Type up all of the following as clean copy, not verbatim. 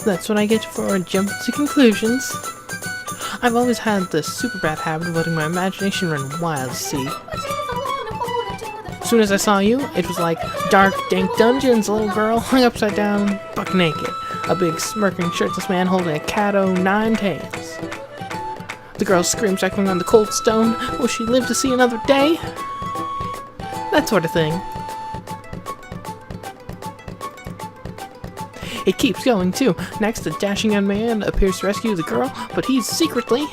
That's what I get for jumping to conclusions. I've always had this super bad habit of letting my imagination run wild, see. As soon as I saw you, it was like dark, dank dungeons, a little girl hung upside down, buck naked. A big, smirking, shirtless man holding a cat o' nine tails. The girl's screams echoing on the cold stone. Will she live to see another day? That sort of thing. It keeps going, too. Next, a dashing young man appears to rescue the girl, but he's secretly...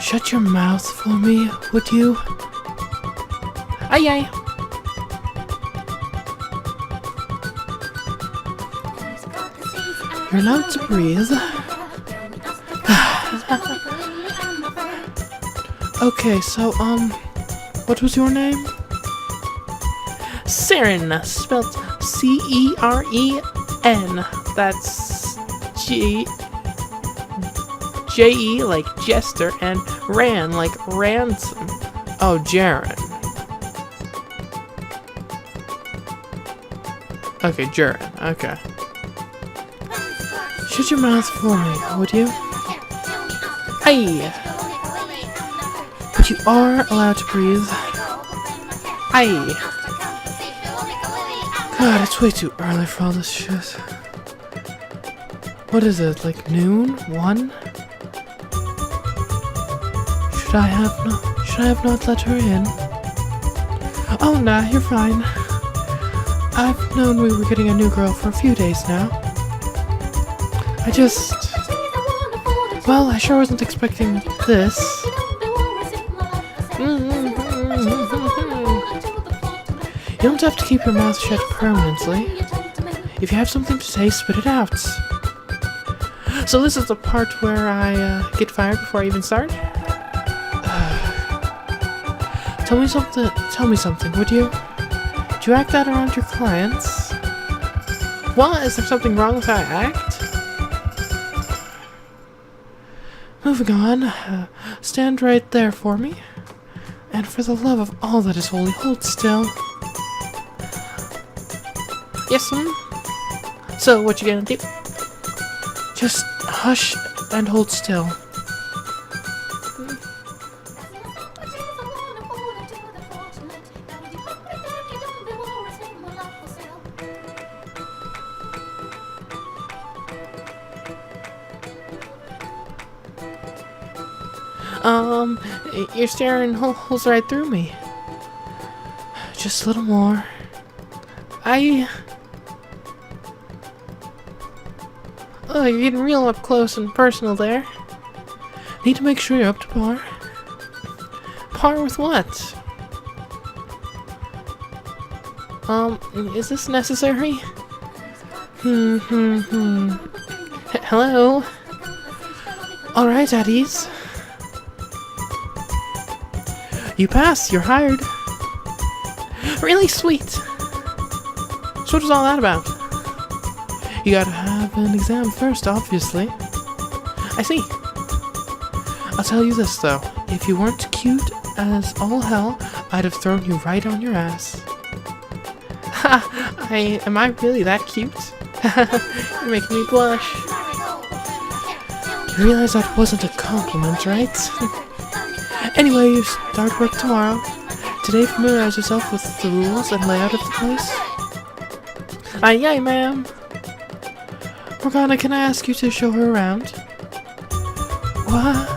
Shut your mouth for me, would you? Aye aye. You're allowed to breathe. Okay, so, what was your name? Seren, spelled C-E-R-E-N. That's J-E like jester and ran like ransom. Oh, Jaren. Okay, Jaren. Okay. Shut your mouth for me, would you? Aye. But you are allowed to breathe. Aye. God, it's way too early for all this shit. What is it, like noon? 1? Should I have not let her in? Oh, nah, you're fine. I've known we were getting a new girl for a few days now. Well, I sure wasn't expecting this. You don't have to keep your mouth shut permanently. If you have something to say, spit it out. So this is the part where I get fired before I even start? Tell me something, would you? Do you act that around your clients? What? Is there something wrong with how I act? Moving on, stand right there for me. And for the love of all that is holy, hold still. Yes, ma'am? So, what you gonna do? Just hush and hold still. You're staring holes right through me. Just a little more. Oh, you're getting real up close and personal there. Need to make sure you're up to par. Par with what? Is this necessary? Hello? Alright, at ease. You pass, you're hired. Really sweet. So what was all that about? You gotta have an exam first, obviously. I see. I'll tell you this, though. If you weren't cute as all hell, I'd have thrown you right on your ass. Ha! Am I really that cute? You're making me blush. You realize that wasn't a compliment, right? Anyway, you start work tomorrow. Today, familiarize yourself with the rules and layout of the place. Aye, aye, ma'am. Morgana, can I ask you to show her around? What?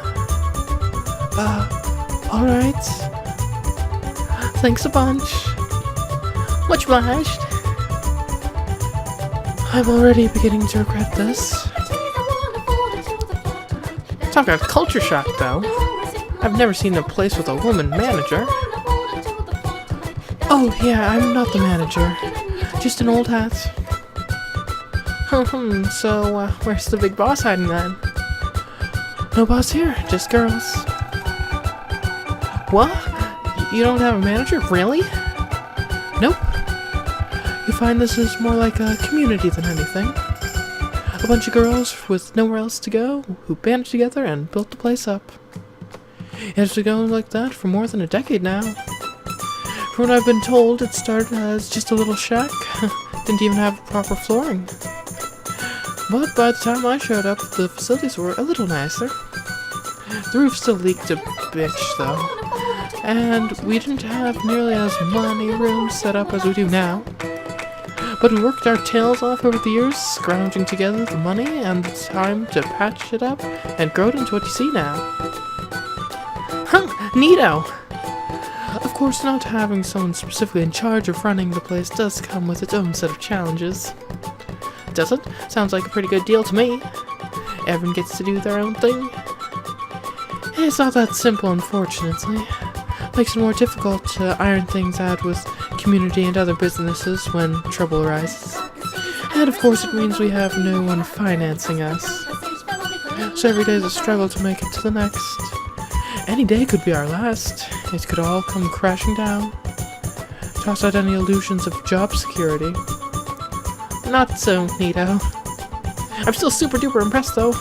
Alright. Thanks a bunch. Much obliged. I'm already beginning to regret this. Talk about culture shock, though. I've never seen a place with a woman manager. Oh, yeah, I'm not the manager. Just an old hat. So, where's the big boss hiding then? No boss here, just girls. What? You don't have a manager? Really? Nope. You find this is more like a community than anything. A bunch of girls with nowhere else to go who banded together and built the place up. It has been going like that for more than a decade now. From what I've been told, it started as just a little shack, didn't even have proper flooring. But by the time I showed up, the facilities were a little nicer. The roof still leaked a bitch, though. And we didn't have nearly as many rooms set up as we do now. But we worked our tails off over the years, scrounging together the money and the time to patch it up and grow it into what you see now. Huh, neato! Of course, not having someone specifically in charge of running the place does come with its own set of challenges. Does it? Sounds like a pretty good deal to me. Everyone gets to do their own thing. It's not that simple, unfortunately. Makes it more difficult to iron things out with community and other businesses when trouble arises. And of course it means we have no one financing us. So every day is a struggle to make it to the next. Any day could be our last. It could all come crashing down. Toss out any illusions of job security. Not so neato. I'm still super duper impressed though.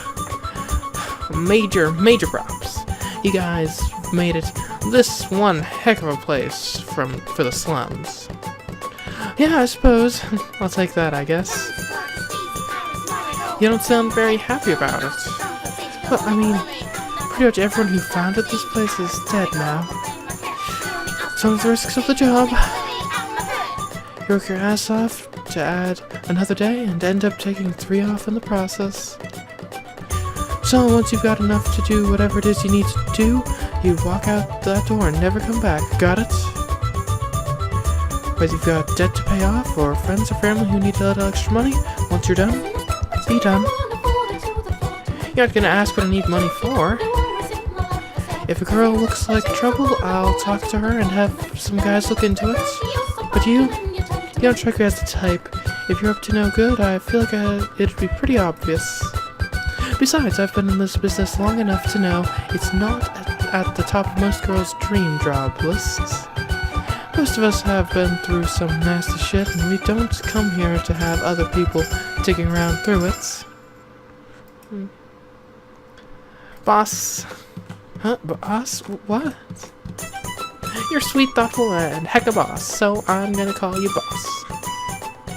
Major props. You guys made it this one heck of a place for the slums. Yeah, I suppose. I'll take that, I guess. You don't sound very happy about it. But, I mean, pretty much everyone who founded this place is dead now. Some of the risks of the job. You work your ass off to add another day and end up taking 3 off in the process. So once you've got enough to do whatever it is you need to do, you walk out that door and never come back. Got it? Whether you've got debt to pay off, or friends or family who need a little extra money, once you're done, be done. You're not gonna ask what I need money for. If a girl looks like trouble, I'll talk to her and have some guys look into it. But you don't strike me as the type. If you're up to no good, I feel like it'd be pretty obvious. Besides, I've been in this business long enough to know it's not at the top of most girls' dream job lists. Most of us have been through some nasty shit, and we don't come here to have other people digging around through it. Boss. Huh? Boss? What? You're sweet, thoughtful, and heck a boss, so I'm gonna call you boss.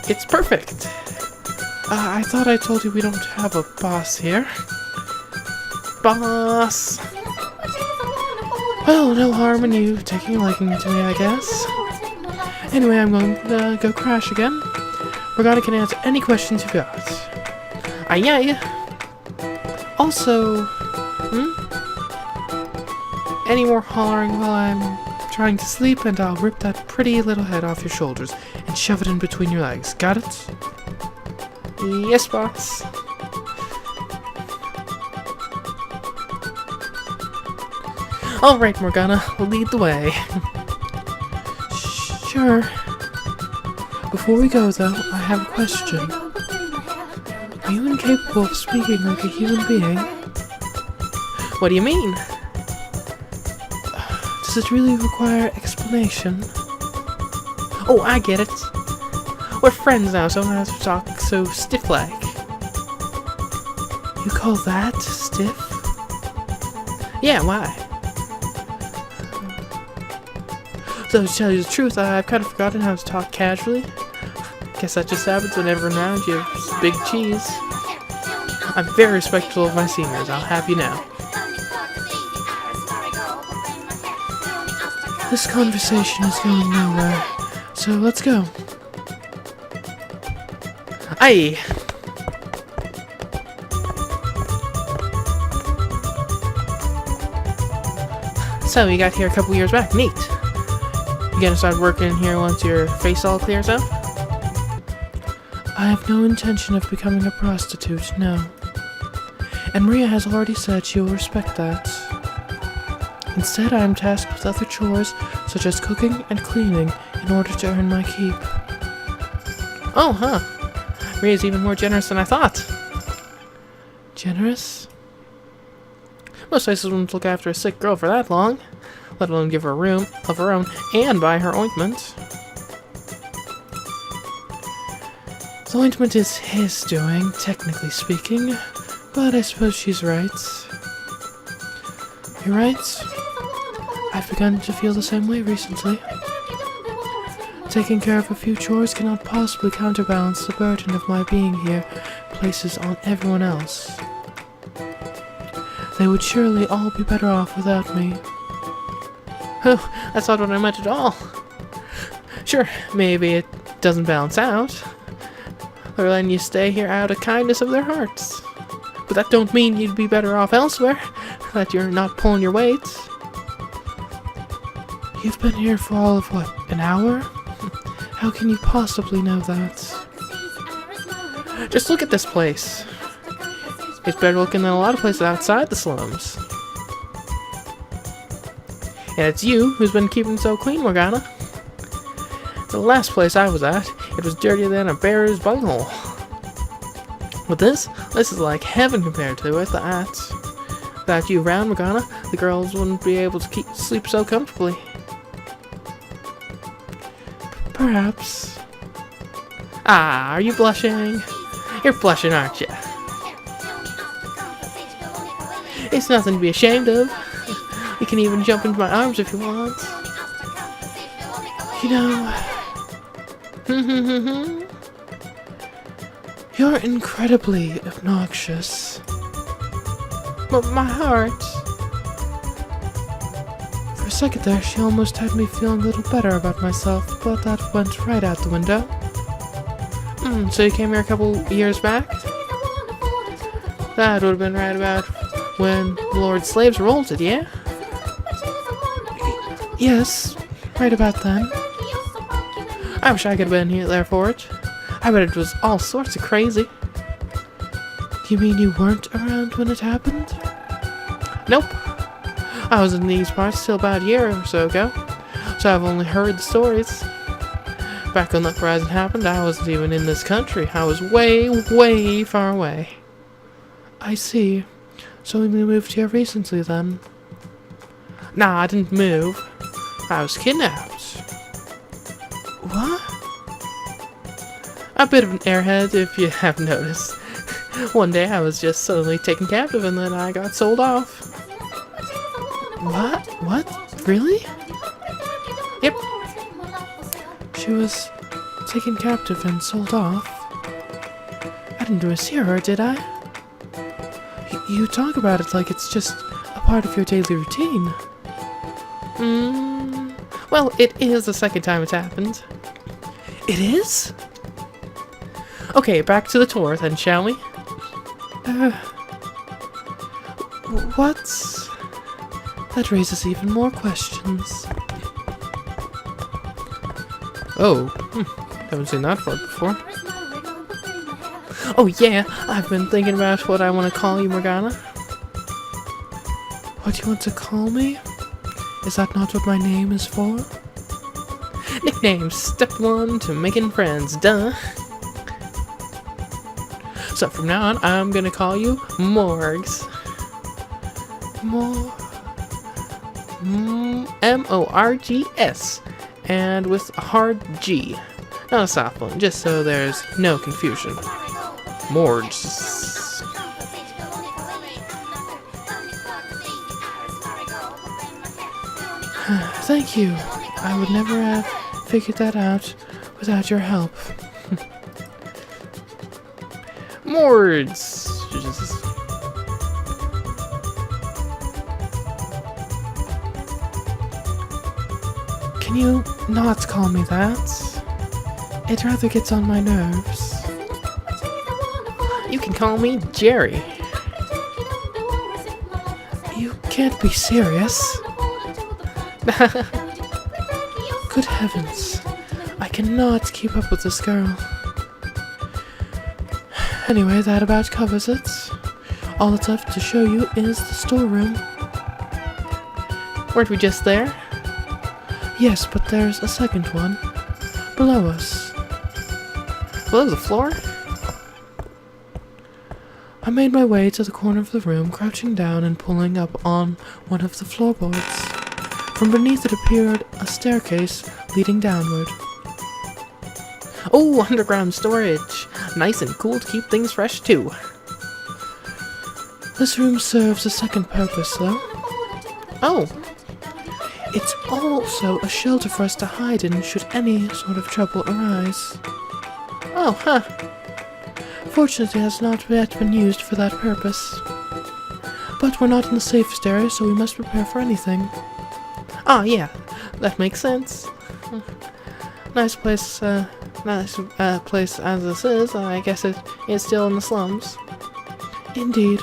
It's perfect. I thought I told you we don't have a boss here. Boss! Well, no harm in you taking a liking to me, I guess. Anyway, I'm going to go crash again. Morgana can answer any questions you've got. Aye aye! Also, any more hollering while I'm trying to sleep, and I'll rip that pretty little head off your shoulders and shove it in between your legs. Got it? Yes, boss. Alright, Morgana, lead the way. Sure. Before we go, though, I have a question. Are you incapable of speaking like a human being? What do you mean? Does it really require explanation? Oh, I get it. We're friends now, so I don't have to talk so stiff-like. You call that stiff? Yeah, why? So to tell you the truth, I've kind of forgotten how to talk casually. Guess that just happens when everyone around you is big cheese. I'm very respectful of my seniors, I'll have you know. This conversation is going nowhere, so let's go. Aye. So you got here a couple years back. Neat. You gonna start working in here once your face all clears out? I have no intention of becoming a prostitute, no. And Maria has already said she will respect that. Instead, I am tasked with other chores, such as cooking and cleaning, in order to earn my keep. Oh, huh. Maria's even more generous than I thought. Generous? Most places wouldn't look after a sick girl for that long, let alone give her a room of her own and buy her ointment. The ointment is his doing, technically speaking, but I suppose she's right. You're right. I've begun to feel the same way recently. Taking care of a few chores cannot possibly counterbalance the burden of my being here places on everyone else. They would surely all be better off without me. Oh, that's not what I meant at all. Sure, maybe it doesn't balance out. They're letting you stay here out of kindness of their hearts. But that don't mean you'd be better off elsewhere, that you're not pulling your weight. You've been here for all of what, an hour? How can you possibly know that? Just look at this place. It's better looking than a lot of places outside the slums. And it's you who's been keeping so clean, Morgana. The last place I was at, it was dirtier than a bear's bunghole. But this is like heaven compared to it. Without you around, Morgana, the girls wouldn't be able to sleep so comfortably. Perhaps. Ah, are you blushing? You're blushing, aren't you? It's nothing to be ashamed of. You can even jump into my arms if you want. You know... You're incredibly obnoxious. But my heart... For a second there, she almost had me feeling a little better about myself, but that went right out the window. So you came here a couple years back? That would have been right about when the Lord's slaves revolted, yeah? Yes, right about then. I wish I could have been there for it. I bet it was all sorts of crazy. You mean you weren't around when it happened? Nope. I was in these parts till about a year or so ago, so I've only heard the stories. Back when the uprising happened, I wasn't even in this country. I was way, way far away. I see. So we moved here recently then? Nah, I didn't move. I was kidnapped. What? A bit of an airhead, if you have noticed. One day I was just suddenly taken captive and then I got sold off. What? What? Really? Yep. She was taken captive and sold off. I didn't mishear her, did I? You talk about it like it's just a part of your daily routine. Well, it is the second time it's happened. It is? Okay, back to the tour then, shall we? What? That raises even more questions. Oh, haven't seen that part before. Oh yeah, I've been thinking about what I want to call you, Morgana. What do you want to call me? Is that not what my name is for? Nicknames, step 1 to making friends, duh. So from now on, I'm gonna call you Morgs. M-O-R-G-S. And with a hard G. Not a soft one, just so there's no confusion. Morgs. Thank you. I would never have figured that out without your help. Morgs. Can you not call me that? It rather gets on my nerves. You can call me Jerry. You can't be serious. Good heavens. I cannot keep up with this girl. Anyway, that about covers it. All that's left to show you is the storeroom. Weren't we just there? Yes, but there's a second one. Below us. Below the floor? I made my way to the corner of the room, crouching down and pulling up on one of the floorboards. From beneath it appeared a staircase leading downward. Oh, underground storage! Nice and cool to keep things fresh, too. This room serves a second purpose, though. Oh. It's also a shelter for us to hide in should any sort of trouble arise. Oh, huh. Fortunately, it has not yet been used for that purpose. But we're not in the safest area, so we must prepare for anything. Ah, yeah, that makes sense. Nice place as this is. I guess it is still in the slums. Indeed.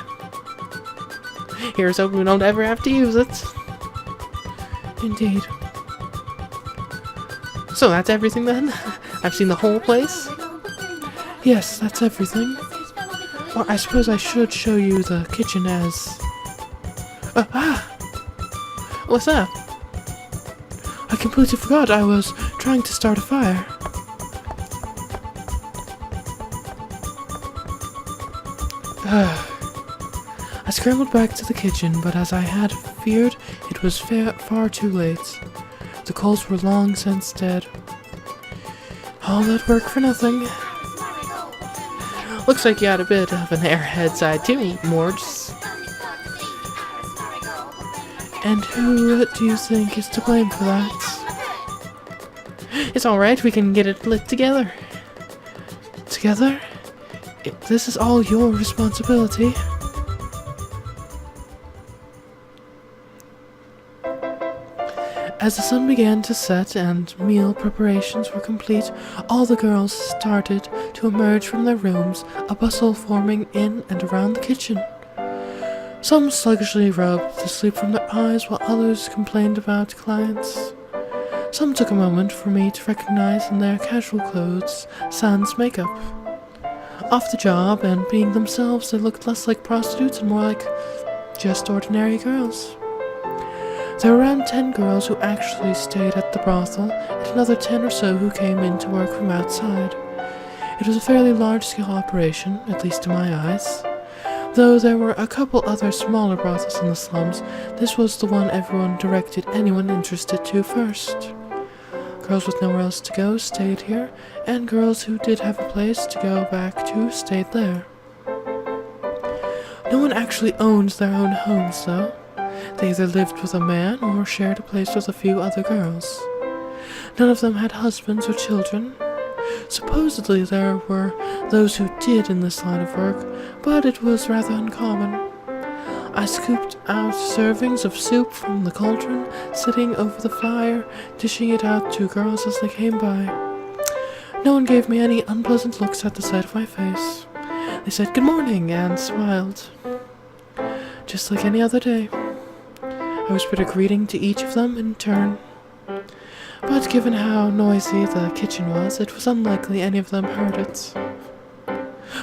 Here's hoping we don't ever have to use it. Indeed. So that's everything then? I've seen the whole place? Yes, that's everything. Or I suppose I should show you the kitchen as... What's that? I completely forgot I was trying to start a fire. I scrambled back to the kitchen, but as I had feared, it was far too late. The coals were long since dead. All that work for nothing. Looks like you had a bit of an airhead side too, Morgs. And who do you think is to blame for that? It's alright, we can get it lit together. Together? This is all your responsibility. As the sun began to set and meal preparations were complete, all the girls started to emerge from their rooms, a bustle forming in and around the kitchen. Some sluggishly rubbed the sleep from their eyes, while others complained about clients. Some took a moment for me to recognize in their casual clothes sans makeup. Off the job and being themselves, they looked less like prostitutes and more like just ordinary girls. There were around 10 girls who actually stayed at the brothel, and another 10 or so who came in to work from outside. It was a fairly large-scale operation, at least to my eyes. Though there were a couple other smaller brothels in the slums, this was the one everyone directed anyone interested to first. Girls with nowhere else to go stayed here, and girls who did have a place to go back to stayed there. No one actually owned their own homes, though. They either lived with a man or shared a place with a few other girls. None of them had husbands or children. Supposedly there were those who did in this line of work, but it was rather uncommon. I scooped out servings of soup from the cauldron, sitting over the fire, dishing it out to girls as they came by. No one gave me any unpleasant looks at the sight of my face. They said good morning and smiled. Just like any other day. I whispered a greeting to each of them in turn. But given how noisy the kitchen was, it was unlikely any of them heard it.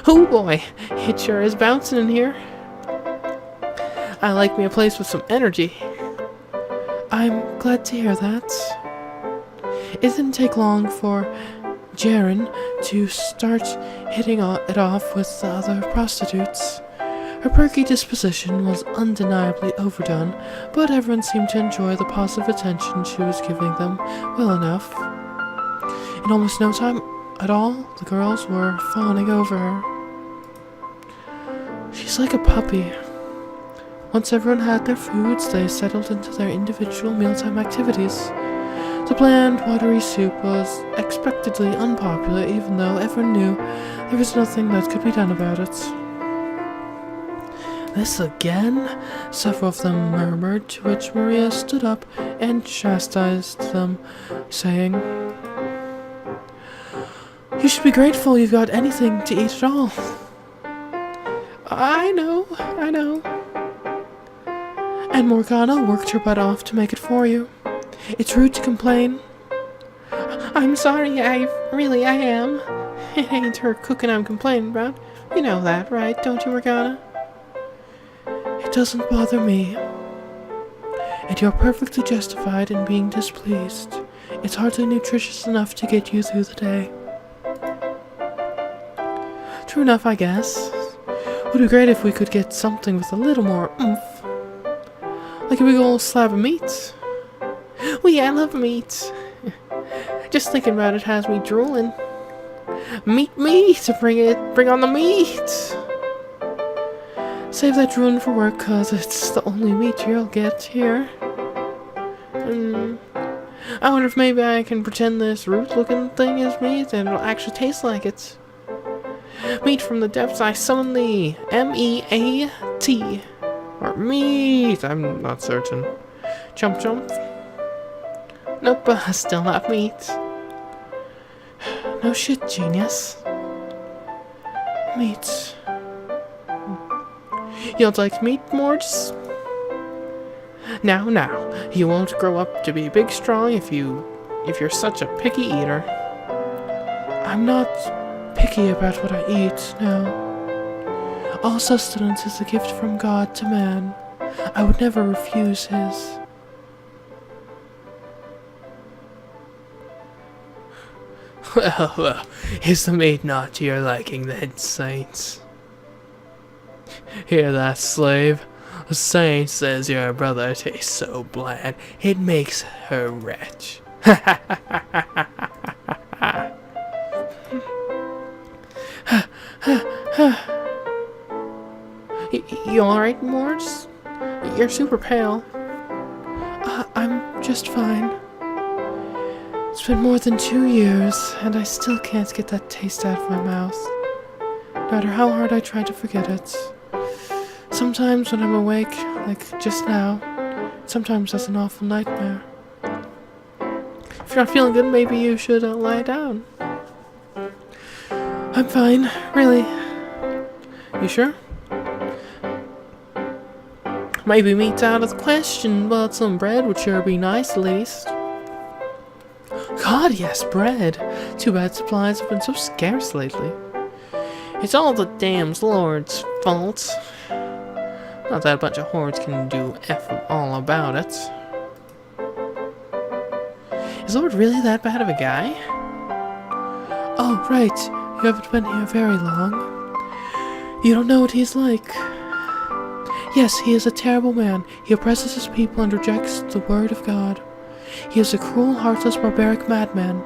Oh boy, it sure is bouncing in here. I like me a place with some energy. I'm glad to hear that. It didn't take long for Jaren to start hitting it off with the other prostitutes. Her perky disposition was undeniably overdone, but everyone seemed to enjoy the positive attention she was giving them well enough. In almost no time at all, the girls were fawning over her. She's like a puppy. Once everyone had their foods, they settled into their individual mealtime activities. The bland, watery soup was expectedly unpopular, even though everyone knew there was nothing that could be done about it. This again? Several of them murmured, to which Maria stood up and chastised them, saying, "You should be grateful you've got anything to eat at all." I know. And Morgana worked her butt off to make it for you. It's rude to complain. I'm sorry, I am. It ain't her cooking I'm complaining about. You know that, right, don't you, Morgana? It doesn't bother me. And you're perfectly justified in being displeased. It's hardly nutritious enough to get you through the day. True enough, I guess. Would be great if we could get something with a little more oomph. Like a big old slab of meat. Oh yeah, I love meat. Just thinking about it has me drooling. Meat! Bring on the meat! Save that drooling for work, cause it's the only meat you'll get here. I wonder if maybe I can pretend this root-looking thing is meat and it'll actually taste like it. Meat from the depths, I summon thee. M-E-A-T. Or meat, I'm not certain. Chomp chomp. Nope, still not meat. No shit, genius. Meat. You don't like meat, Morges? Now, you won't grow up to be big strong if you're such a picky eater. I'm not picky about what I eat, no. All sustenance is a gift from God to man. I would never refuse his. Well, is the meat not to your liking then, saints? Hear that, slave? The saint says your brother tastes so bland, it makes her wretch. You alright, Morges? You're super pale. I'm just fine. It's been more than 2 years, and I still can't get that taste out of my mouth. No matter how hard I try to forget it. Sometimes when I'm awake, like just now, sometimes that's an awful nightmare. If you're not feeling good, maybe you should lie down. I'm fine, really. You sure? Maybe meat's out of the question, but some bread would sure be nice at least. God, yes, bread. Too bad supplies have been so scarce lately. It's all the damn Lord's fault. Not that a bunch of hordes can do F all about it. Is Lord really that bad of a guy? Oh, right. You haven't been here very long. You don't know what he's like. Yes, he is a terrible man. He oppresses his people and rejects the word of God. He is a cruel, heartless, barbaric madman.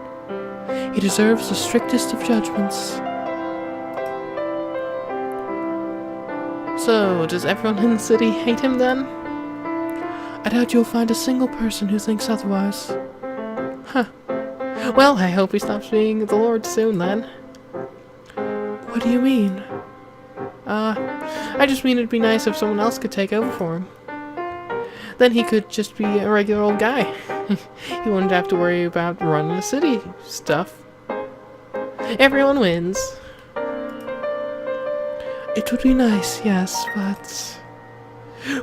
He deserves the strictest of judgments. So, does everyone in the city hate him then? I doubt you'll find a single person who thinks otherwise. Huh. Well, I hope he stops being the Lord soon then. What do you mean? I just mean it'd be nice if someone else could take over for him. Then he could just be a regular old guy. He wouldn't have to worry about running the city stuff. Everyone wins. It would be nice, yes, but...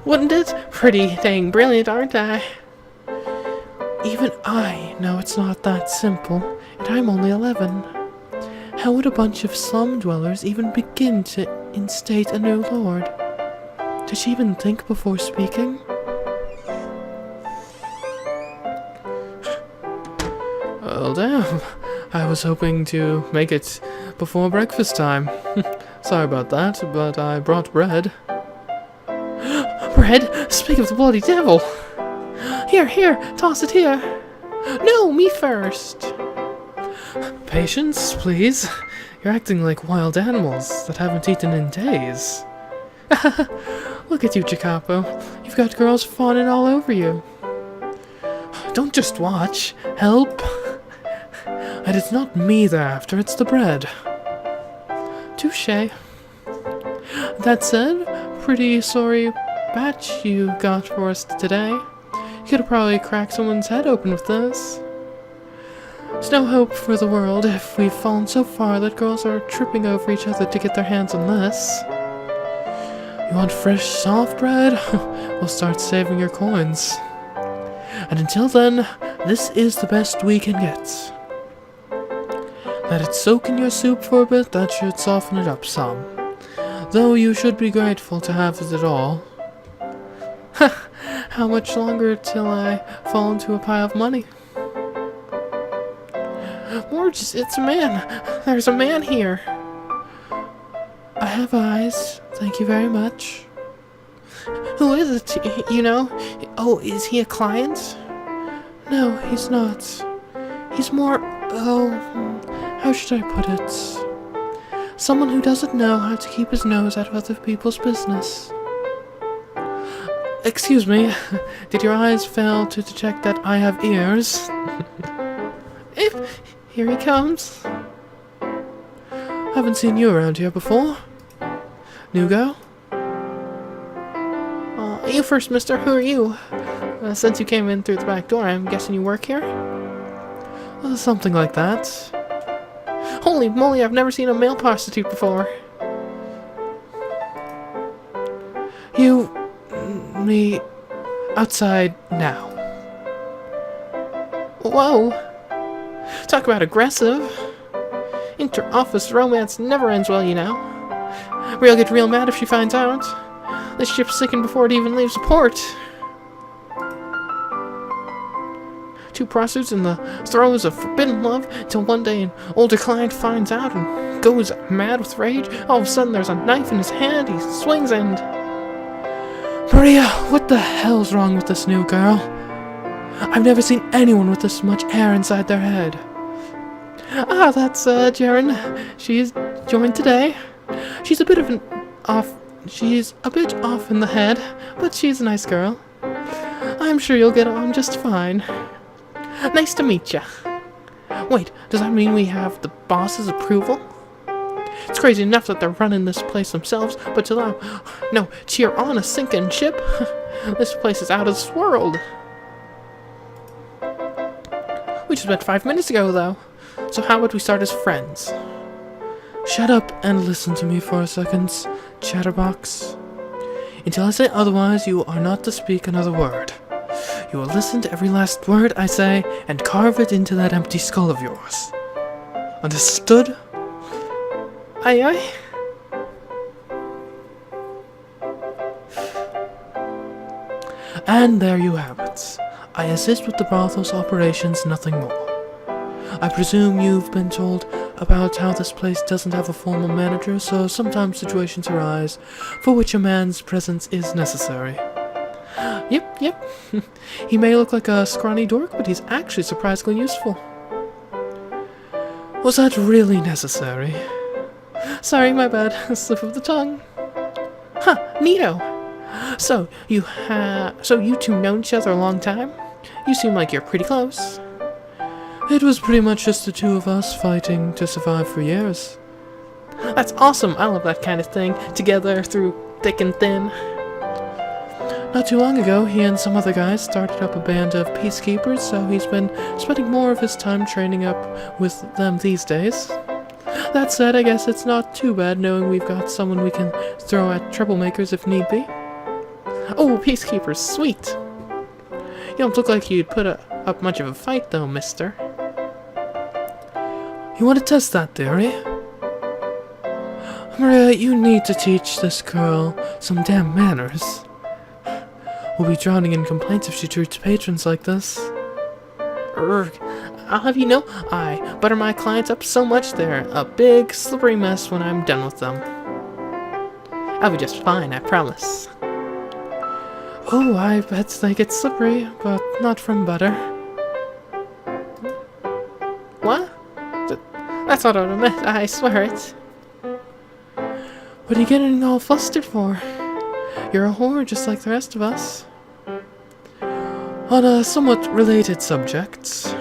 Wouldn't it? Pretty dang brilliant, aren't I? Even I know it's not that simple, and I'm only 11. How would a bunch of slum dwellers even begin to instate a new lord? Did she even think before speaking? Well, damn. I was hoping to make it before breakfast time. Sorry about that, but I brought bread. Bread? Speak of the bloody devil! Here, toss it here! No, me first! Patience, please. You're acting like wild animals that haven't eaten in days. Look at you, Jacopo. You've got girls fawning all over you. Don't just watch. Help! And it's not me they're after, it's the bread. Touché. That said, pretty sorry batch you got for us today. You could have probably cracked someone's head open with this. There's no hope for the world if we've fallen so far that girls are tripping over each other to get their hands on this. You want fresh, soft bread? We'll start saving your coins. And until then, this is the best we can get. Let it soak in your soup for a bit, that should soften it up some. Though you should be grateful to have it at all. How much longer till I fall into a pile of money? Morges, it's a man. There's a man here. I have eyes. Thank you very much. Who is it? You know? Oh, is he a client? No, he's not. He's more... Oh, how should I put it? Someone who doesn't know how to keep his nose out of other people's business. Excuse me, did your eyes fail to detect that I have ears? Here he comes. Haven't seen you around here before. New girl? You first, mister. Who are you? Since you came in through the back door, I'm guessing you work here? Something like that. Holy moly, I've never seen a male prostitute before. You... me... outside now. Whoa! Talk about aggressive. Inter-office romance never ends well, you know. Real get real mad if she finds out. This ship's sinking before it even leaves the port. Two prostitutes in the throes of forbidden love until one day an older client finds out and goes mad with rage. All of a sudden there's a knife in his hand, he swings and... Maria, what the hell's wrong with this new girl? I've never seen anyone with this much air inside their head. Ah, that's, Jaren. She's joined today. She's a bit off in the head, but she's a nice girl. I'm sure you'll get on just fine. Nice to meet ya. Wait, does that mean we have the boss's approval? It's crazy enough that they're running this place themselves, but to them, no, cheer on a sinking ship. This place is out of this world. We just met 5 minutes ago, though. So how would we start as friends? Shut up and listen to me for a second, chatterbox. Until I say otherwise, you are not to speak another word. You will listen to every last word I say and carve it into that empty skull of yours. Understood? Aye aye. And there you have it. I assist with the brothel's operations, nothing more. I presume you've been told about how this place doesn't have a formal manager, so sometimes situations arise for which a man's presence is necessary. Yep. He may look like a scrawny dork, but he's actually surprisingly useful. Was that really necessary? Sorry, my bad. Slip of the tongue. Huh, neato. So you two know each other a long time? You seem like you're pretty close. It was pretty much just the two of us fighting to survive for years. That's awesome. I love that kind of thing. Together through thick and thin. Not too long ago, he and some other guys started up a band of peacekeepers, so he's been spending more of his time training up with them these days. That said, I guess it's not too bad knowing we've got someone we can throw at troublemakers if need be. Oh, peacekeepers, sweet! You don't look like you'd put up much of a fight, though, mister. You want to test that theory? Maria, you need to teach this girl some damn manners. We'll be drowning in complaints if she treats patrons like this. I'll have you know, I butter my clients up so much they're a big, slippery mess when I'm done with them. I'll be just fine, I promise. Oh, I bet they get slippery, but not from butter. What? That's not what I meant, I swear it. What are you getting all flustered for? You're a whore just like the rest of us. On a somewhat related subject,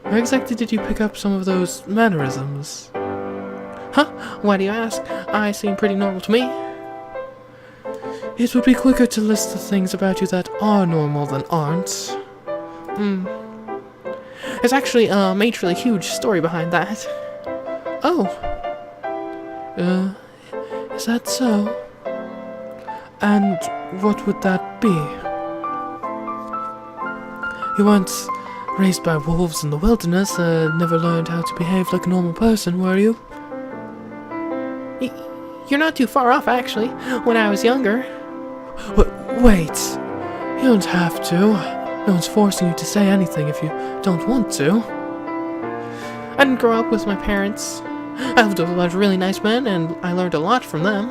where exactly did you pick up some of those mannerisms? Huh? Why do you ask? I seem pretty normal to me. It would be quicker to list the things about you that are normal than aren't. There's actually a majorly huge story behind that. Oh. Is that so? And what would that be? You weren't raised by wolves in the wilderness, never learned how to behave like a normal person, were you? You're not too far off, actually. When I was younger. Wait. You don't have to. No one's forcing you to say anything if you don't want to. I didn't grow up with my parents. I lived with a lot of really nice men, and I learned a lot from them.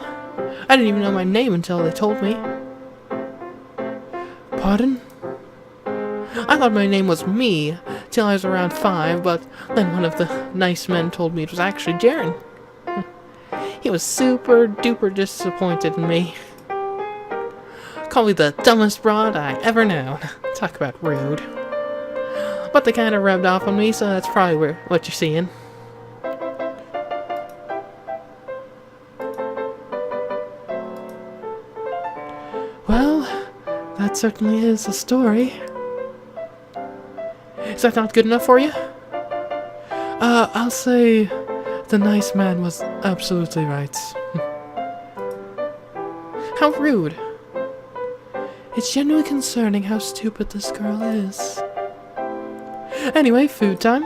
I didn't even know my name until they told me. Pardon? I thought my name was Me till I was around 5, but then one of the nice men told me it was actually Jaren. He was super duper disappointed in me. Call me the dumbest broad I ever known. Talk about rude. But they kind of rubbed off on me, so that's probably what you're seeing. Well, that certainly is a story. Is that not good enough for you? I'll say the nice man was absolutely right. How rude. It's genuinely concerning how stupid this girl is. Anyway, food time.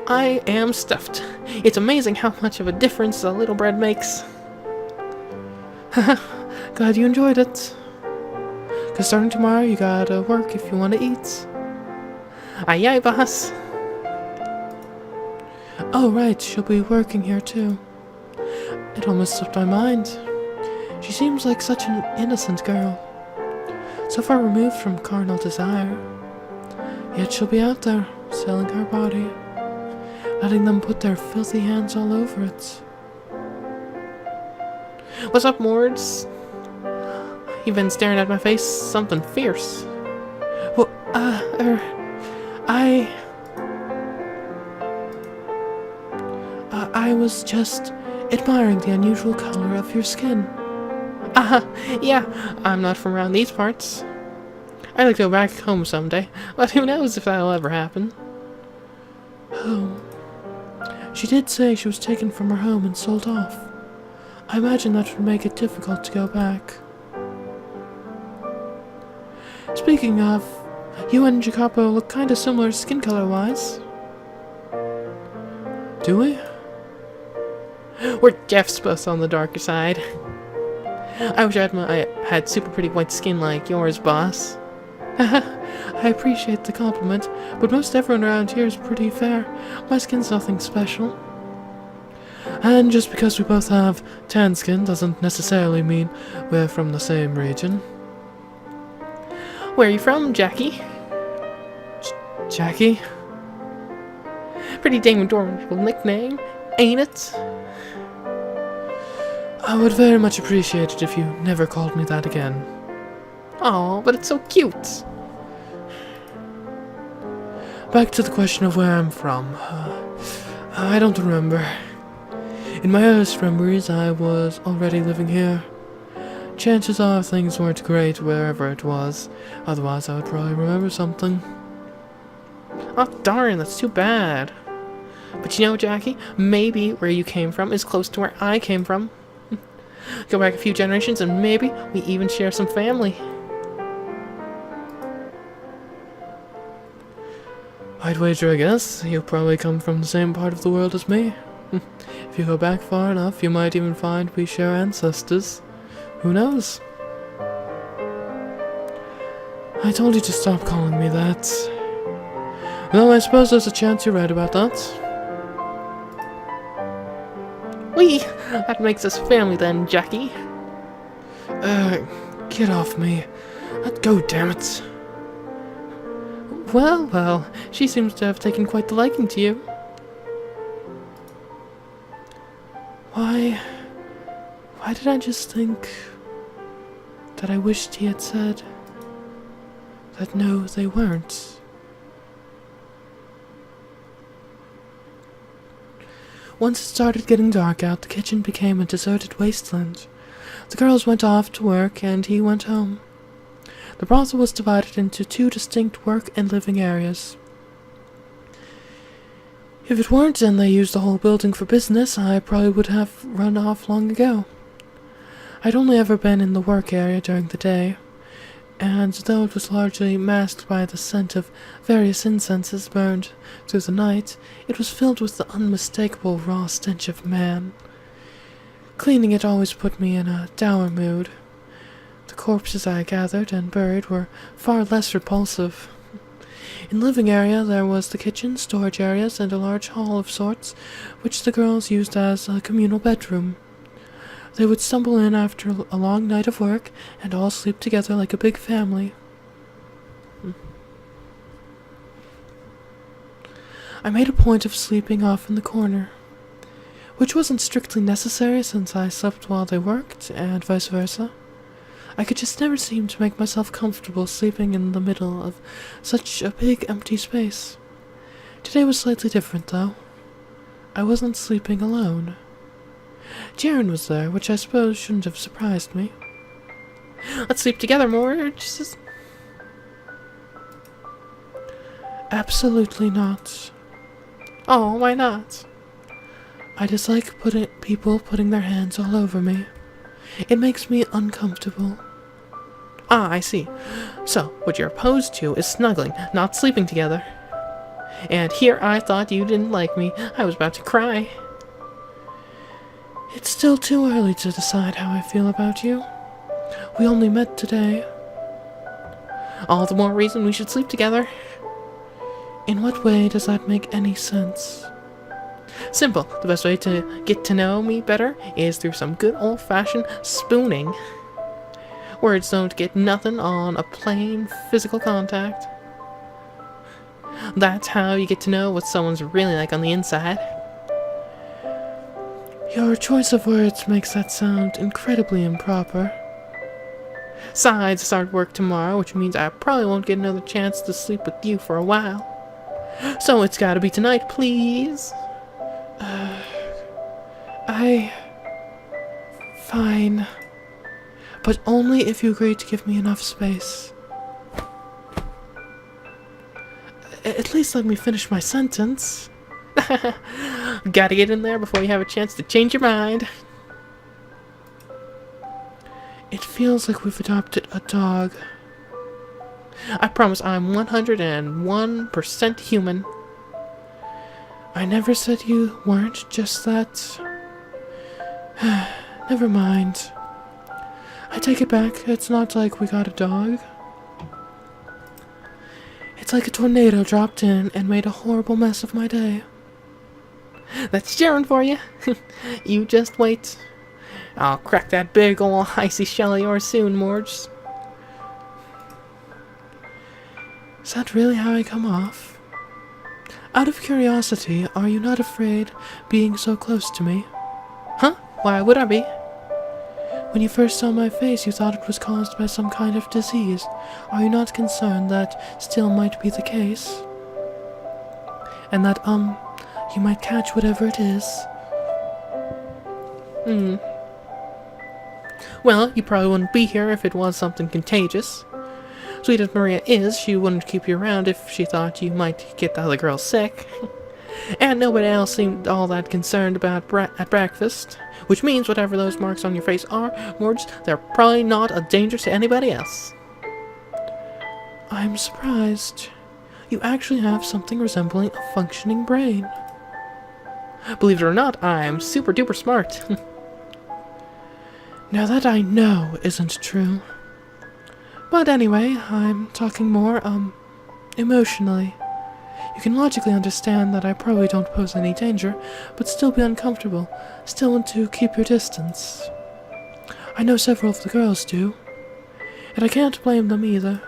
I am stuffed. It's amazing how much of a difference a little bread makes. Glad you enjoyed it. 'Cause starting tomorrow, you gotta work if you want to eat. Aye aye, boss. Oh right, she'll be working here too. It almost slipped my mind. She seems like such an innocent girl. So far removed from carnal desire. Yet she'll be out there, selling her body. Letting them put their filthy hands all over it. What's up, Mords? You've been staring at my face something fierce. Well, I was just admiring the unusual color of your skin. Yeah, I'm not from around these parts. I'd like to go back home someday, but who knows if that'll ever happen. Home. She did say she was taken from her home and sold off. I imagine that would make it difficult to go back. Speaking of, you and Jacopo look kinda similar skin color-wise. Do we? We're Jeff's both on the darker side. I wish I had super pretty white skin like yours, boss. I appreciate the compliment, but most everyone around here is pretty fair. My skin's nothing special. And just because we both have tan skin doesn't necessarily mean we're from the same region. Where are you from, Jackie? Jackie? Pretty damn adorable nickname, ain't it? I would very much appreciate it if you never called me that again. Aw, but it's so cute. Back to the question of where I'm from. I don't remember. In my earliest memories, I was already living here. Chances are things weren't great wherever it was. Otherwise, I would probably remember something. Oh, darn, that's too bad. But you know, Jackie, maybe where you came from is close to where I came from. Go back a few generations and maybe we even share some family. I'd wager, I guess, you'll probably come from the same part of the world as me. If you go back far enough, you might even find we share ancestors. Who knows? I told you to stop calling me that. Well, I suppose there's a chance you're right about that. Whee! That makes us family then, Jackie. Get off me. Let go, damn it. Well, she seems to have taken quite the liking to you. Why did I just think that I wished he had said that no, they weren't? Once it started getting dark out, the kitchen became a deserted wasteland. The girls went off to work, and he went home. The brothel was divided into two distinct work and living areas. If it weren't and they used the whole building for business, I probably would have run off long ago. I'd only ever been in the work area during the day, and though it was largely masked by the scent of various incenses burned through the night, it was filled with the unmistakable raw stench of man. Cleaning it always put me in a dour mood. The corpses I gathered and buried were far less repulsive. In the living area there was the kitchen, storage areas, and a large hall of sorts, which the girls used as a communal bedroom. They would stumble in after a long night of work, and all sleep together like a big family. I made a point of sleeping off in the corner. which wasn't strictly necessary since I slept while they worked, and vice versa. I could just never seem to make myself comfortable sleeping in the middle of such a big empty space. Today was slightly different, though. I wasn't sleeping alone. Jaren was there, which I suppose shouldn't have surprised me. Let's sleep together more, just... Absolutely not. Oh, why not? I dislike people putting their hands all over me. It makes me uncomfortable. Ah, I see. So, what you're opposed to is snuggling, not sleeping together. And here I thought you didn't like me. I was about to cry. It's still too early to decide how I feel about you. We only met today. All the more reason we should sleep together. In what way does that make any sense? Simple. The best way to get to know me better is through some good old-fashioned spooning. Words don't get nothing on a plain physical contact. That's how you get to know what someone's really like on the inside. Your choice of words makes that sound incredibly improper. Besides, I start work tomorrow, which means I probably won't get another chance to sleep with you for a while. So it's gotta be tonight, please. Fine. But only if you agree to give me enough space. At least let me finish my sentence. Gotta get in there before you have a chance to change your mind. It feels like we've adopted a dog. I promise I'm 101% human. I never said you weren't, just that... Never mind. I take it back. It's not like we got a dog. It's like a tornado dropped in and made a horrible mess of my day. That's Jaren for you. You just wait. I'll crack that big ol' icy shell of yours soon, Morge. Is that really how I come off? Out of curiosity, are you not afraid being so close to me? Huh? Why would I be? When you first saw my face, you thought it was caused by some kind of disease. Are you not concerned that still might be the case? And that, you might catch whatever it is? Well, you probably wouldn't be here if it was something contagious. Sweet as Maria is, she wouldn't keep you around if she thought you might get the other girl sick. And nobody else seemed all that concerned about at breakfast. Which means whatever those marks on your face are, Morge, they're probably not a danger to anybody else. I'm surprised. You actually have something resembling a functioning brain. Believe it or not, I'm super duper smart. Now that I know isn't true. But anyway, I'm talking more, emotionally. You can logically understand that I probably don't pose any danger, but still be uncomfortable, still want to keep your distance. I know several of the girls do, and I can't blame them either.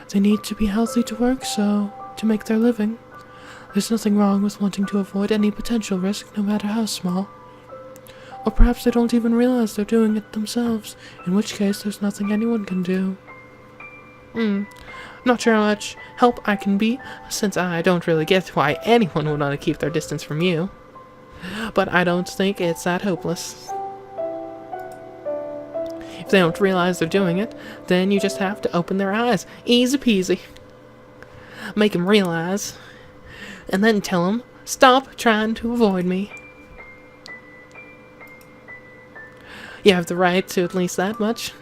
They need to be healthy to work, so to make their living. There's nothing wrong with wanting to avoid any potential risk, no matter how small. Or perhaps they don't even realize they're doing it themselves, in which case there's nothing anyone can do. Not sure how much help I can be, since I don't really get why anyone would want to keep their distance from you. But I don't think it's that hopeless. If they don't realize they're doing it, then you just have to open their eyes. Easy peasy. Make them realize. And then tell them, stop trying to avoid me. You have the right to at least that much.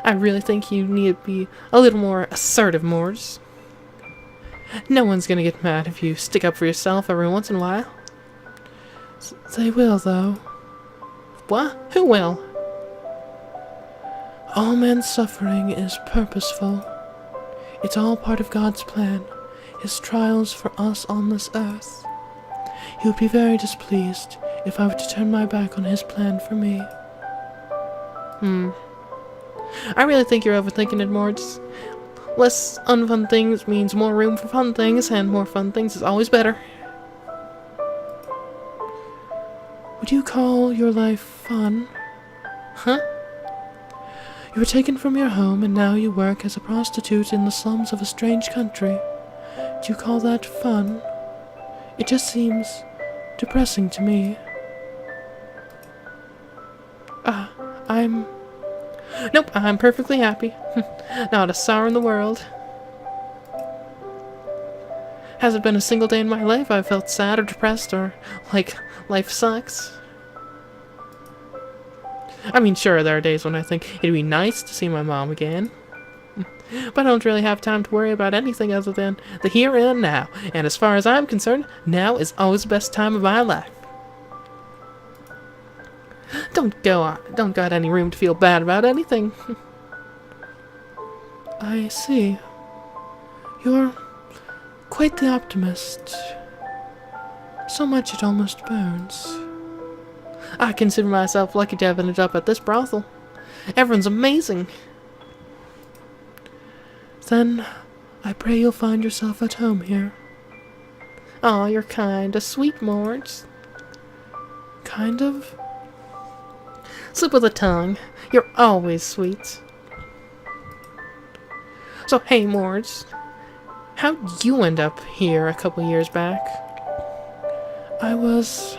I really think you need to be a little more assertive, Morge. No one's gonna get mad if you stick up for yourself every once in a while. They will, though. What? Who will? All man's suffering is purposeful. It's all part of God's plan, His trials for us on this earth. He would be very displeased if I were to turn my back on His plan for me. I really think you're overthinking it, Morge. Less unfun things means more room for fun things, and more fun things is always better. Would you call your life fun? Huh? You were taken from your home and now you work as a prostitute in the slums of a strange country. Do you call that fun? It just seems depressing to me. Nope, I'm perfectly happy. Not a sorrow in the world. Hasn't been a single day in my life I've felt sad or depressed or like life sucks. I mean, sure, there are days when I think it'd be nice to see my mom again. But I don't really have time to worry about anything other than the here and now. And as far as I'm concerned, now is always the best time of my life. Don't got any room to feel bad about anything. I see. You're quite the optimist. So much it almost burns. I consider myself lucky to have ended up at this brothel. Everyone's amazing. Then, I pray you'll find yourself at home here. Aw, you're kind of sweet, Mords. Kind of? Slip of the tongue. You're always sweet. So, hey, Mords. How'd you end up here a couple years back? I was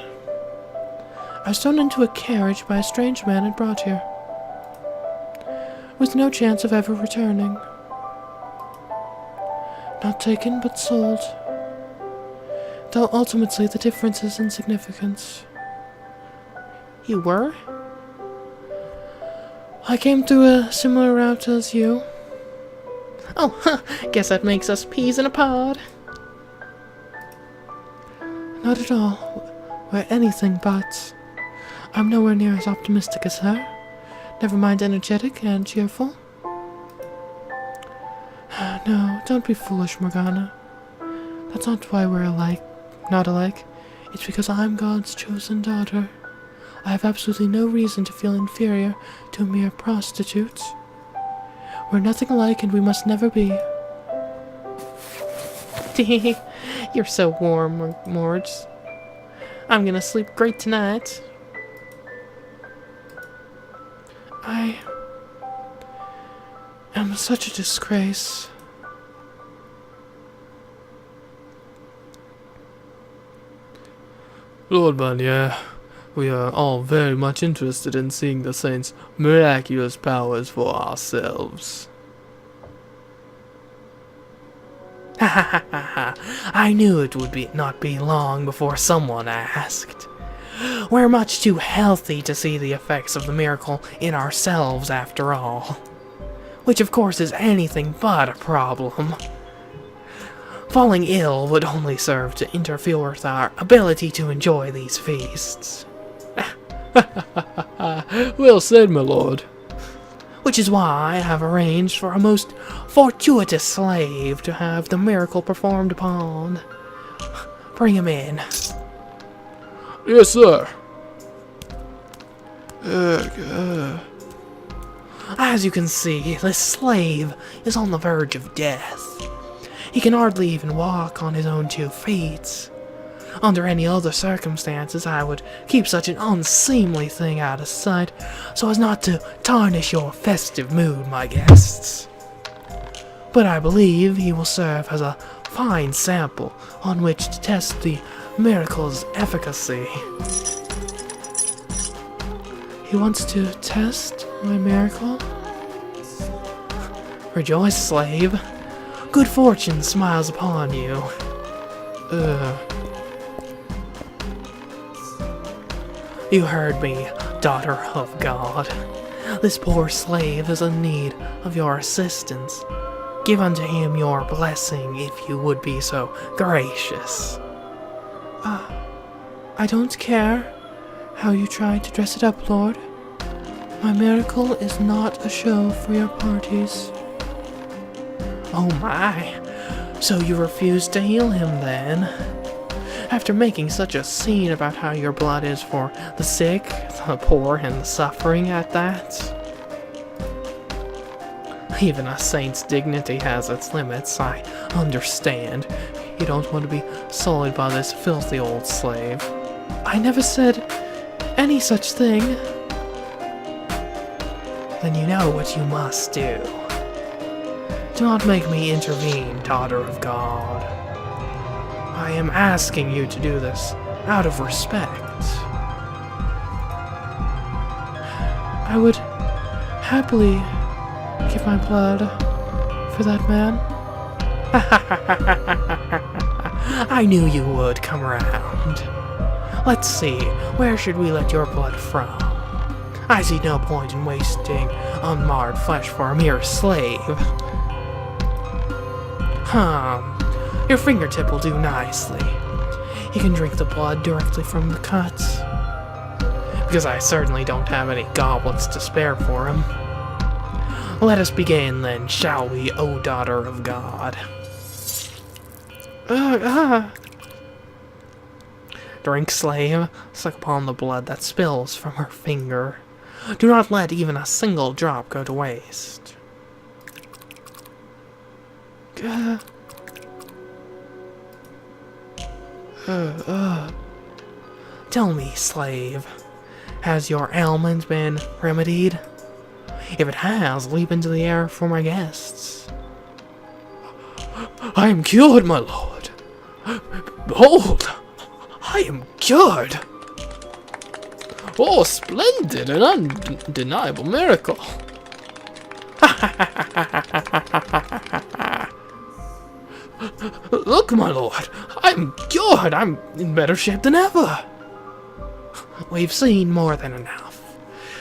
thrown into a carriage by a strange man and brought here, with no chance of ever returning. Not taken, but sold. Though ultimately the difference is insignificant. You were? I came through a similar route as you. Oh, guess that makes us peas in a pod. Not at all. We're anything but. I'm nowhere near as optimistic as her. Never mind energetic and cheerful. No, don't be foolish, Morgana. That's not why we're not alike. It's because I'm God's chosen daughter. I have absolutely no reason to feel inferior to a mere prostitute. We're nothing alike and we must never be. You're so warm, Mords. I'm gonna sleep great tonight. I am such a disgrace. Lord Barnier, we are all very much interested in seeing the saint's miraculous powers for ourselves. Ha ha ha ha ha. I knew it would not be long before someone asked. We're much too healthy to see the effects of the miracle in ourselves after all. Which of course is anything but a problem. Falling ill would only serve to interfere with our ability to enjoy these feasts. Well said, my lord. Which is why I have arranged for a most fortuitous slave to have the miracle performed upon. Bring him in. Yes, sir. As you can see, this slave is on the verge of death. He can hardly even walk on his own 2 feet. Under any other circumstances, I would keep such an unseemly thing out of sight, so as not to tarnish your festive mood, my guests. But I believe he will serve as a fine sample on which to test the miracle's efficacy. He wants to test my miracle? Rejoice, slave. Good fortune smiles upon you. You heard me, daughter of God. This poor slave is in need of your assistance. Give unto him your blessing if you would be so gracious. I don't care how you try to dress it up, Lord. My miracle is not a show for your parties. Oh my, so you refuse to heal him then? After making such a scene about how your blood is for the sick, the poor, and the suffering at that? Even a saint's dignity has its limits, I understand. You don't want to be sullied by this filthy old slave. I never said any such thing, then you know what you must do. Do not make me intervene, daughter of God. I am asking you to do this out of respect. I would happily give my blood for that man. I knew you would come around. Let's see, where should we let your blood from? I see no point in wasting unmarred flesh for a mere slave. Your fingertip will do nicely. You can drink the blood directly from the cut. Because I certainly don't have any goblets to spare for him. Let us begin then, shall we, O daughter of God? Drink, slave. Suck upon the blood that spills from her finger. Do not let even a single drop go to waste. Tell me, slave, has your ailment been remedied? If it has, leap into the air for my guests. I am cured, my lord. Behold, I am cured. Oh, splendid and undeniable miracle. Look, my lord, I'm cured. I'm in better shape than ever. We've seen more than enough.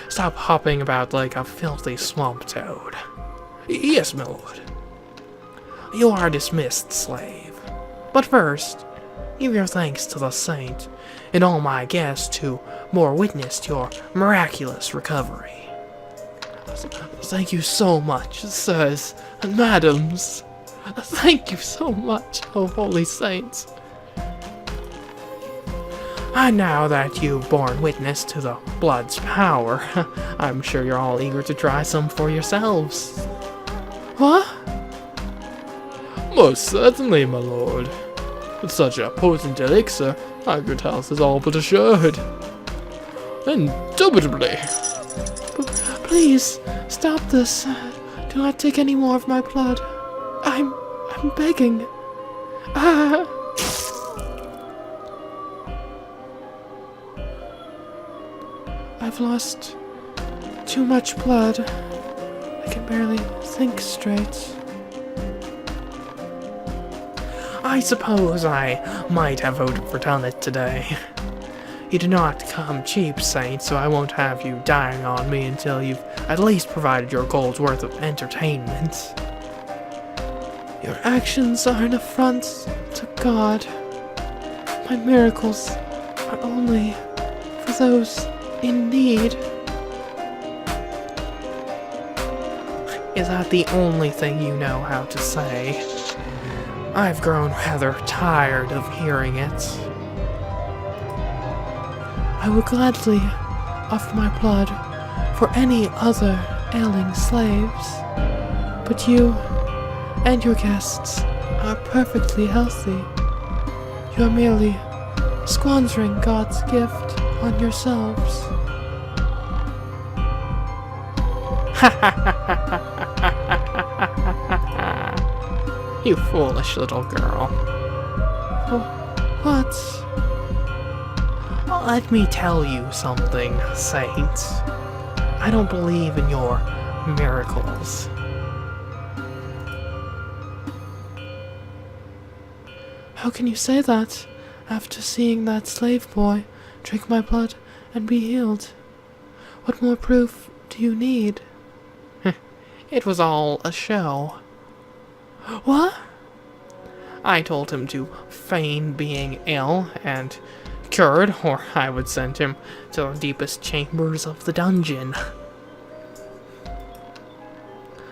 Stop hopping about like a filthy swamp toad. Yes, my lord. You are dismissed, slave. But first, give your thanks to the saint and all my guests who bore witness to your miraculous recovery. Thank you so much, sirs and madams. Thank you so much, oh holy saints. And now that you've borne witness to the blood's power, I'm sure you're all eager to try some for yourselves. What? Most certainly, my lord. With such a potent elixir, our good health is all but assured. Indubitably. Please, stop this. Do not take any more of my blood. I'm begging. I've lost too much blood. I can barely think straight. I suppose I might have voted for Tunnet today. You do not come cheap, Saint, so I won't have you dying on me until you've at least provided your gold's worth of entertainment. Your actions are an affront to God. My miracles are only for those in need. Is that the only thing you know how to say? I've grown rather tired of hearing it. I would gladly offer my blood for any other ailing slaves, but you and your guests are perfectly healthy. You are merely squandering God's gift on yourselves. You foolish little girl. What? Let me tell you something, Saint. I don't believe in your miracles. How can you say that after seeing that slave boy drink my blood and be healed? What more proof do you need? It was all a show. What? I told him to feign being ill and cured, or I would send him to the deepest chambers of the dungeon.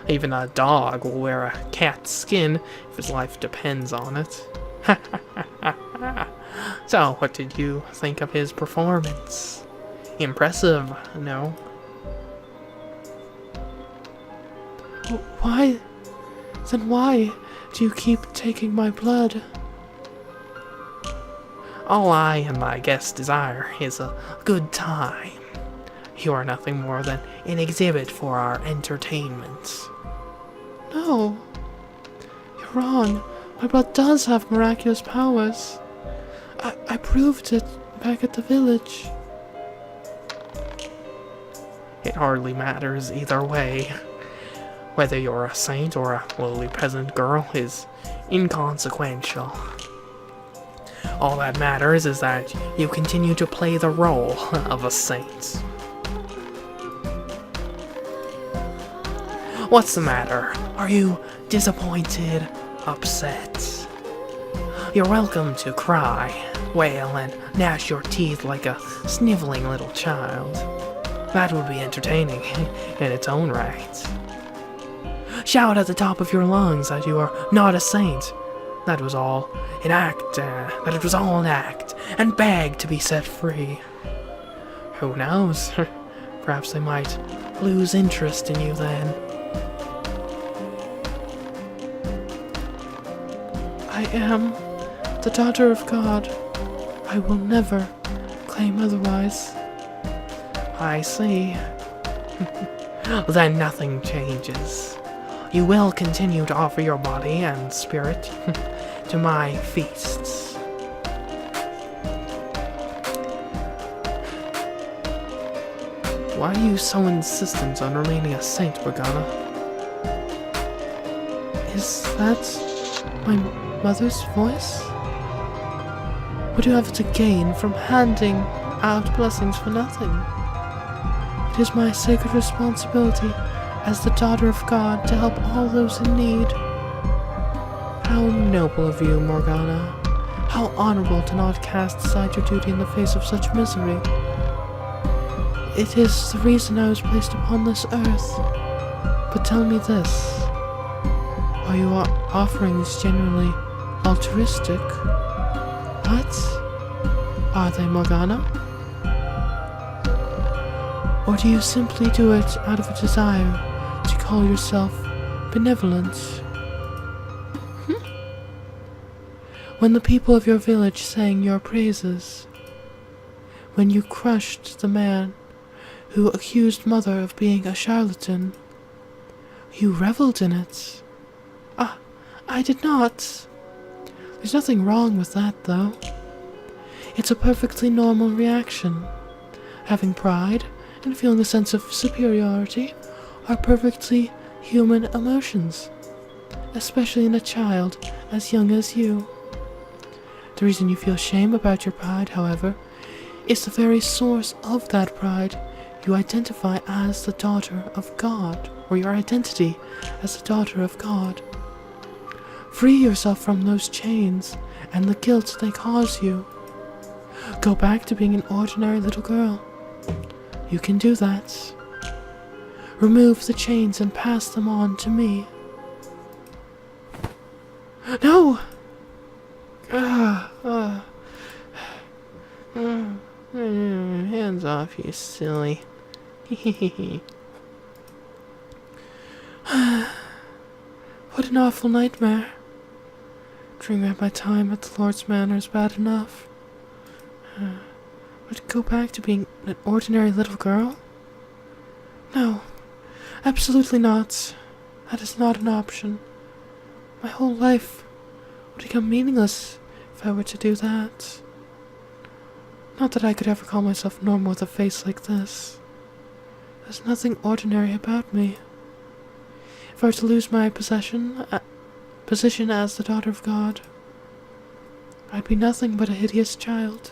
Even a dog will wear a cat's skin if his life depends on it. So, what did you think of his performance? Impressive, no? Why? Then why do you keep taking my blood? All I and my guests desire is a good time. You are nothing more than an exhibit for our entertainment. No. You're wrong. My blood does have miraculous powers. I proved it back at the village. It hardly matters either way. Whether you're a saint or a lowly peasant girl is inconsequential. All that matters is that you continue to play the role of a saint. What's the matter? Are you disappointed? Upset? You're welcome to cry, wail, and gnash your teeth like a sniveling little child. That would be entertaining in its own right. Shout at the top of your lungs that you are not a saint. That was all an act, that it was all an act, and beg to be set free. Who knows? Perhaps they might lose interest in you then. I am the daughter of God. I will never claim otherwise. I see. Then nothing changes. You will continue to offer your body and spirit to my feasts. Why are you so insistent on remaining a saint, Morgana? Is that my mother's voice? What do you have to gain from handing out blessings for nothing? It is my sacred responsibility as the daughter of God to help all those in need. How noble of you, Morgana. How honorable to not cast aside your duty in the face of such misery. It is the reason I was placed upon this earth. But tell me this. Are your offerings genuinely altruistic? What? Are they, Morgana? Or do you simply do it out of a desire to call yourself benevolent? When the people of your village sang your praises, when you crushed the man who accused Mother of being a charlatan, you reveled in it. I did not. There's nothing wrong with that, though. It's a perfectly normal reaction. Having pride and feeling a sense of superiority are perfectly human emotions, especially in a child as young as you. The reason you feel shame about your pride, however, is the very source of that pride. You identify as the daughter of God, or your identity as the daughter of God. Free yourself from those chains and the guilt they cause you. Go back to being an ordinary little girl. You can do that. Remove the chains and pass them on to me. No! Hands off, you silly. What an awful nightmare. Dreaming of my time at the Lord's Manor is bad enough. But go back to being an ordinary little girl? No, absolutely not. That is not an option. My whole life would become meaningless if I were to do that. Not that I could ever call myself normal with a face like this. There's nothing ordinary about me. If I were to lose my position as the daughter of God, I'd be nothing but a hideous child.